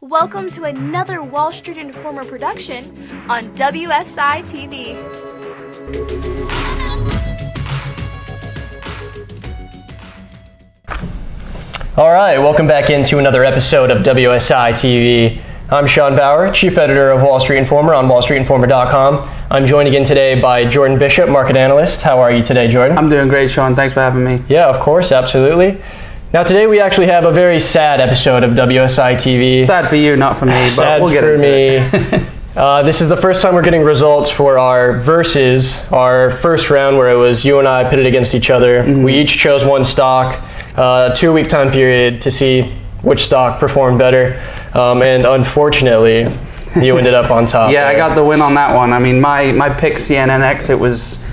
Welcome to another Wall Street Informer production on WSI TV. All right, welcome back into another episode of WSI TV. I'm Sean Bauer, Chief Editor of Wall Street Informer on wallstreetinformer.com. I'm joined again today by Jordan Bishop, Market Analyst. How are you today, Jordan? I'm doing great, Sean. Thanks for having me. Yeah, of course, absolutely. Now today we actually have a very sad episode of WSI TV. Sad for you, not for me, Sad but we'll get for into me. it. This is the first time we're getting results for our versus, our first round where it was you and I pitted against each other. Mm-hmm. We each chose one stock, 2-week time period to see which stock performed better. And unfortunately, you ended up on top. Yeah, there. I got the win on that one. I mean, my pick CNNX,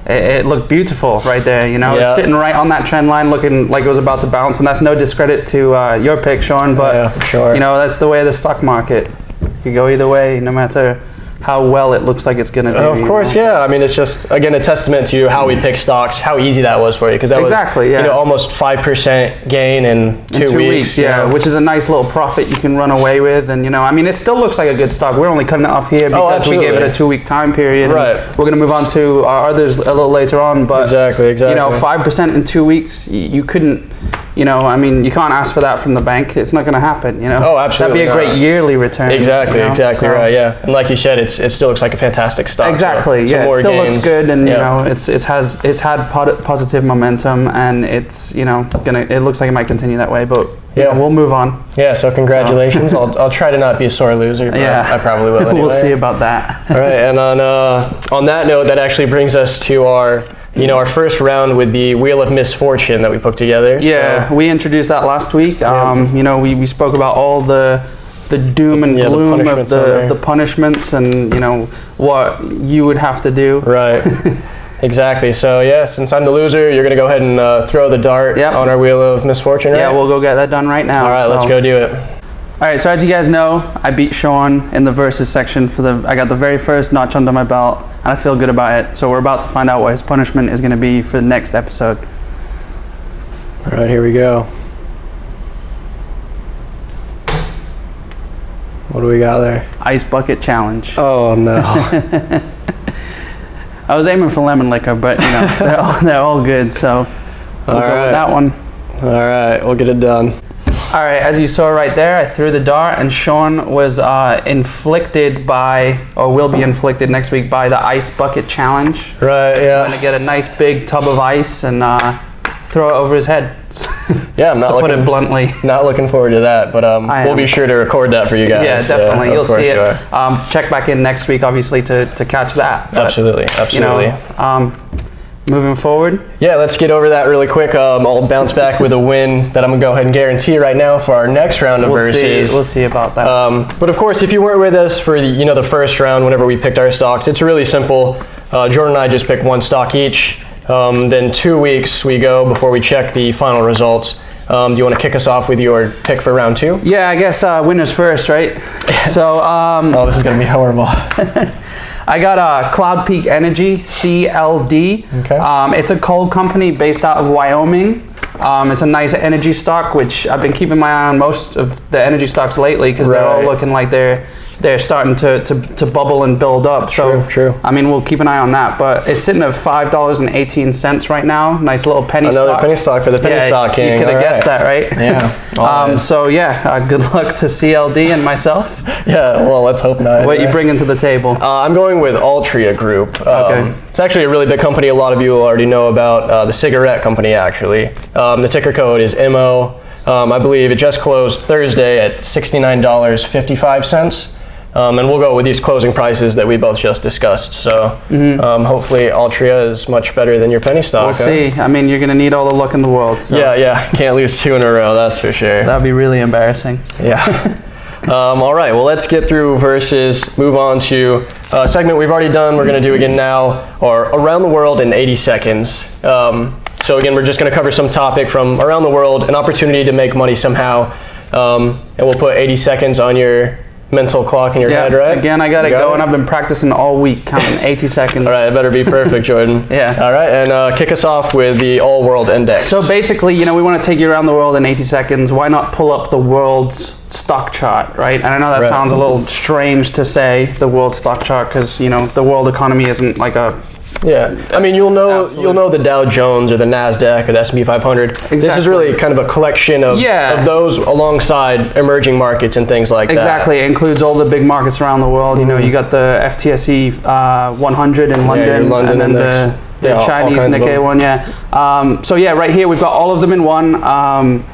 it looked beautiful right there, you know. Yeah. It's sitting right on that trend line, looking like it was about to bounce, and that's no discredit to your pick, Sean, but yeah, for sure. You know, that's the way of the stock market. You can go either way, no matter how well it looks like it's going to do. Of course, yeah. I mean, it's just, again, a testament to how we pick stocks, how easy that was for you, because that was almost 5% gain in two weeks. Yeah, which is a nice little profit you can run away with. And, you know, I mean, it still looks like a good stock. We're only cutting it off here because we gave it a 2-week time period. Right. We're going to move on to our others a little later on. But, exactly. You know, 5% in 2 weeks, you couldn't, you know, I mean, you can't ask for that from the bank. It's not going to happen, you know. Oh, absolutely. That'd be a great yearly return. Exactly, you know? Exactly right, yeah. And like you said, it still looks like a fantastic stock. Exactly, so yeah. It still gains. looks good, and you know, it's had positive momentum, and it's, you know, it looks like it might continue that way, but you know, we'll move on. Yeah, so congratulations. I'll try to not be a sore loser, but I probably will anyway. We'll see about that. All right, and on that note, that actually brings us to our first round with the Wheel of Misfortune that we put together. Yeah, so we introduced that last week. You know, we spoke about all the doom and gloom of the punishments, and you know what you would have to do. Right. Exactly. So yeah, since I'm the loser, you're gonna go ahead and throw the dart on our Wheel of Misfortune. Right? Yeah, we'll go get that done right now. All right, let's go do it. All right, so as you guys know, I beat Sean in the versus section I got the very first notch under my belt, and I feel good about it. So we're about to find out what his punishment is going to be for the next episode. All right, here we go. What do we got there? Ice bucket challenge. Oh no. I was aiming for lemon liquor, but you know, they're all good, so we'll go with that one. All right, we'll get it done. All right, as you saw right there, I threw the dart, and Sean was inflicted by, or will be inflicted next week by, the ice bucket challenge. Right, yeah. I'm gonna get a nice big tub of ice and throw it over his head. Yeah, I'm not to put it bluntly. Not looking forward to that, but we'll be sure to record that for you guys. Yeah, definitely. You'll see it. Check back in next week, obviously, to catch that. But, absolutely. You know, moving forward. Yeah, let's get over that really quick. I'll bounce back with a win that I'm going to go ahead and guarantee right now for our next round of versus. We'll see about that. But of course, if you weren't with us for the first round, whenever we picked our stocks, it's really simple. Jordan and I just pick one stock each. Then 2 weeks we go before we check the final results. Do you want to kick us off with your pick for round 2? Yeah, I guess winners first, right? So. Oh, this is going to be horrible. I got Cloud Peak Energy, CLD. Okay. It's a coal company based out of Wyoming. It's a nice energy stock, which I've been keeping my eye on most of the energy stocks lately, because they're all looking like they're starting to bubble and build up. True. I mean, we'll keep an eye on that. But it's sitting at $5.18 right now. Nice little penny stock. Another penny stock for the penny stock king. You could have guessed that, right? Yeah. So yeah, good luck to CLD and myself. Yeah, well, let's hope not. What are you bringing to the table? I'm going with Altria Group. Okay. It's actually a really big company. A lot of you will already know about the cigarette company, actually. The ticker code is MO. I believe it just closed Thursday at $69.55. And we'll go with these closing prices that we both just discussed. So hopefully Altria is much better than your penny stock. We'll see. I mean, you're going to need all the luck in the world. So. Yeah. Can't lose 2 in a row, that's for sure. That'd be really embarrassing. Yeah. All right, well, let's get through versus, move on to a segment we've already done. We're going to do again now, or around the world in 80 seconds. So again, we're just going to cover some topic from around the world, an opportunity to make money somehow. And we'll put 80 seconds on your mental clock in your head, right? Again, I got it going. I've been practicing all week, counting 80 seconds. All right, it better be perfect, Jordan. Yeah. All right, and kick us off with the all-world index. So basically, we want to take you around the world in 80 seconds. Why not pull up the world's stock chart, right? And I know that Right. sounds a little strange to say, the world stock chart, because you know the world economy isn't like a Yeah, I mean you'll know the Dow Jones or the Nasdaq or the S&P 500. Exactly. This is really kind of a collection of those alongside emerging markets and things like that. Exactly, it includes all the big markets around the world. You know, you got the FTSE 100 in London, London and then the Chinese Nikkei one. Yeah. So yeah, right here we've got all of them in one.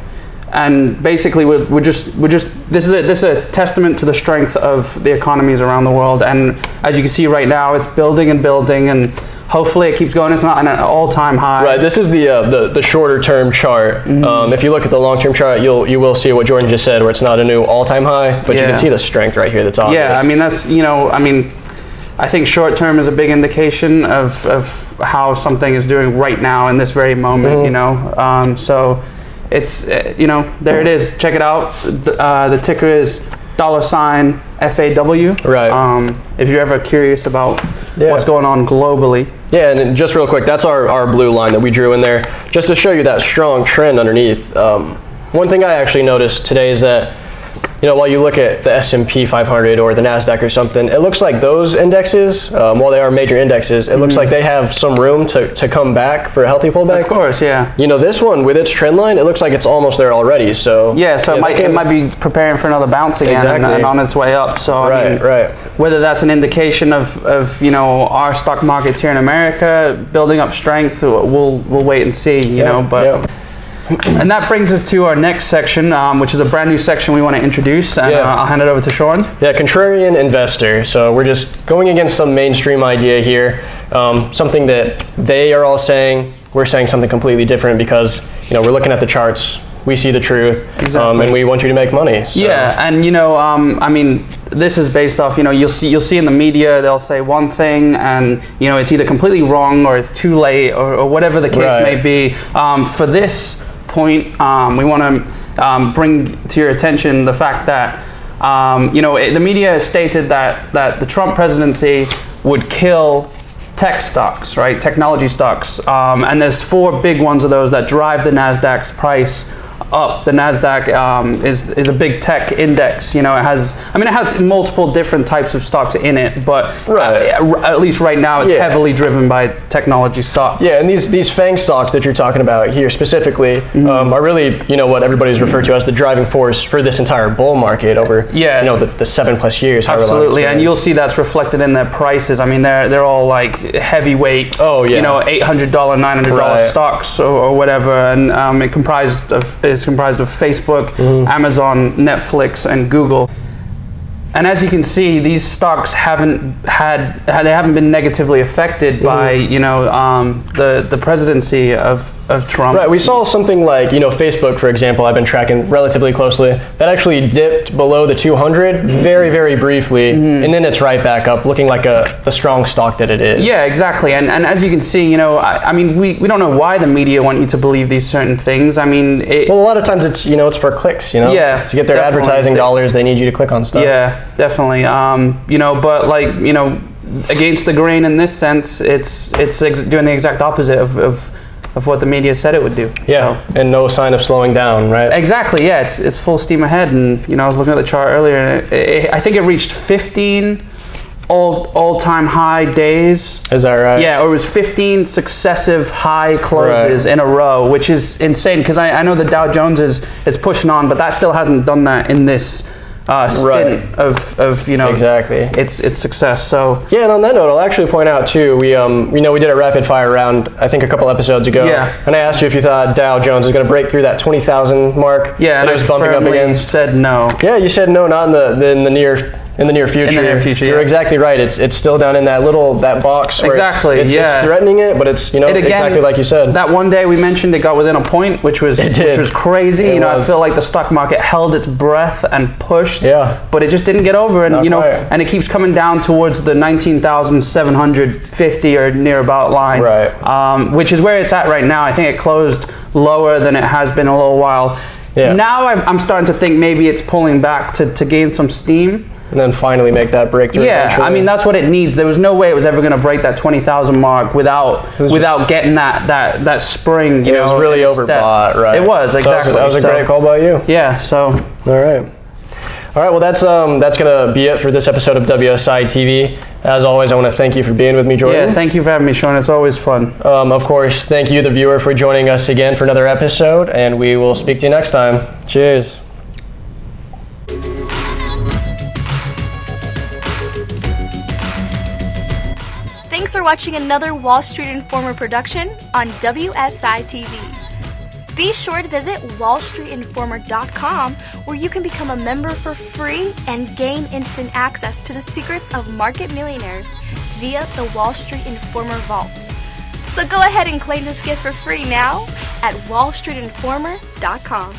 And basically, we're just this is a testament to the strength of the economies around the world. And as you can see right now, it's building and building, and hopefully it keeps going. It's not an all-time high. Right. This is the shorter-term chart. If you look at the long-term chart, you will see what Jordan just said, where it's not a new all-time high, but you can see the strength right here. That's obvious. Yeah. I mean, that's I think short-term is a big indication of how something is doing right now in this very moment. You know, so. It's, there it is. Check it out. The ticker is $FAW. Right. If you're ever curious about what's going on globally. Yeah, and just real quick, that's our blue line that we drew in there, just to show you that strong trend underneath. One thing I actually noticed today is that, while you look at the S&P 500 or the Nasdaq or something, it looks like those indexes, while they are major indexes, it looks like they have some room to come back for a healthy pullback. Of course, yeah. This one with its trend line, it looks like it's almost there already. So it might be preparing for another bounce again and on its way up. So I mean, whether that's an indication of our stock markets here in America building up strength, we'll wait and see. And that brings us to our next section, which is a brand new section we want to introduce, and I'll hand it over to Sean. Yeah, contrarian investor. So we're just going against some mainstream idea here, something that they are all saying. We're saying something completely different because we're looking at the charts, we see the truth, and we want you to make money. So. Yeah, and I mean, this is based off. You'll see in the media they'll say one thing, and it's either completely wrong or it's too late or whatever the case may be. For this point, we want to bring to your attention the fact that the media stated that the Trump presidency would kill tech stocks, right? Technology stocks, and there's 4 big ones of those that drive the Nasdaq's price up. The Nasdaq is a big tech index. It has multiple different types of stocks in it, but at least right now it's heavily driven by technology stocks. Yeah, and these FANG stocks that you're talking about here specifically are really what everybody's referred to as the driving force for this entire bull market over the 7+ years. Absolutely, and you'll see that's reflected in their prices. I mean, they're all like heavyweight. $800, $900 stocks or whatever, and it's comprised of Facebook, Amazon, Netflix, and Google. And as you can see, these stocks haven't been negatively affected by the presidency of Trump. Right. We saw something like Facebook, for example. I've been tracking relatively closely. That actually dipped below the 200 very, very briefly, and then it's right back up, looking like the strong stock that it is. Yeah, exactly. And as you can see, I mean, we don't know why the media want you to believe these certain things. I mean, a lot of times it's it's for clicks. Yeah, to get their advertising dollars, they need you to click on stuff. Yeah, definitely. But like against the grain in this sense, it's doing the exact opposite of what the media said it would do. Yeah, so. And no sign of slowing down, right? Exactly. Yeah, it's full steam ahead. And I was looking at the chart earlier, and I think it reached 15 all-time high days. Is that right? Yeah, or it was 15 successive high closes in a row, which is insane because I know the Dow Jones is pushing on, but that still hasn't done that in this stint of exactly its success. So yeah, and on that note, I'll actually point out too, we did a rapid fire round I think a couple episodes ago. Yeah. And I asked you if you thought Dow Jones was going to break through that 20,000 mark. Yeah, and it was bumping up against. Said no. Yeah, you said no, not in the near future. In the near future, you're exactly right. It's still down in that box. Where it's threatening it, but it's exactly like you said. That one day we mentioned it got within a point, which was crazy. I feel like the stock market held its breath and pushed. Yeah. But it just didn't get over, and and it keeps coming down towards the 19,750 or near about line. Right. Which is where it's at right now. I think it closed lower than it has been a little while. Yeah. Now I'm starting to think maybe it's pulling back to gain some steam. And then finally make that breakthrough. Yeah, eventually. I mean that's what it needs. There was no way it was ever going to break that 20,000 mark without getting that spring. It was really overbought, right? It was exactly. So that was a great call by you. Yeah. So. All right. All right, well, that's going to be it for this episode of WSI TV. As always, I want to thank you for being with me, Jordan. Yeah, thank you for having me, Sean. It's always fun. Of course, thank you, the viewer, for joining us again for another episode, and we will speak to you next time. Cheers. Thanks for watching another Wall Street Informer production on WSI TV. Be sure to visit wallstreetinformer.com, where you can become a member for free and gain instant access to the secrets of market millionaires via the Wall Street Informer Vault. So go ahead and claim this gift for free now at wallstreetinformer.com.